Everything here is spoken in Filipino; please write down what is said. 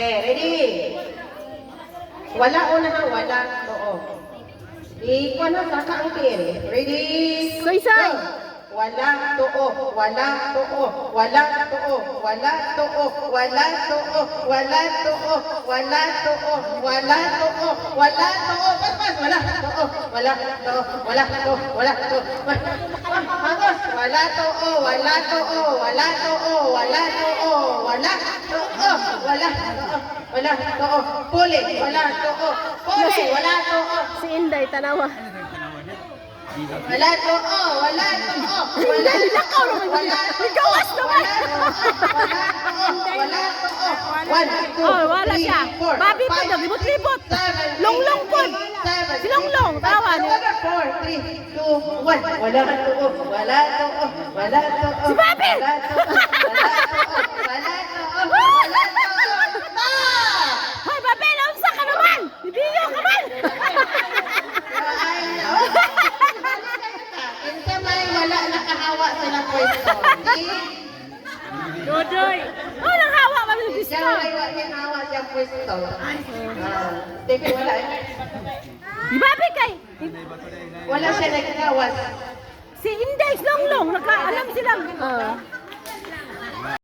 Okay, ready? Wala una ha, wala. Oo. Ikuan na sa kaangkin. Ready? Soy-soy. Wala too, wala too, wala too, wala too, wala too, wala too, wala too, wala too, wala too, pas, wala too, wala too, wala too, wala too, hangos, wala too, wala too, wala too, wala too, wala too, wala too, puli, wala too, puli, wala too. Si Inday, tanawa. Wala to, wala to, wala Nakaw naman yun. Nagawas naman. wala to, 1, 2, Oh, wala siya. 3, 4, Babi po daw, libot-libot. Longlong po. Si Longlong, tawa niyo. 4, 3, 2, 1. Wala to, wala to, wala to. Si Babi! Wala to, wala to, wala to. Hoy, Babi, naunsa ka naman? Bibiyo ka man. Kinsa may wala nakahawa sa ng pwesto. Dodoy. Oh, nang hawa kami ng Siya gusto. may hawa siya pwesto. Teka, wala. Di Babi kay. Wala siya nagkawas. Si Inday, Longlong, alam silang.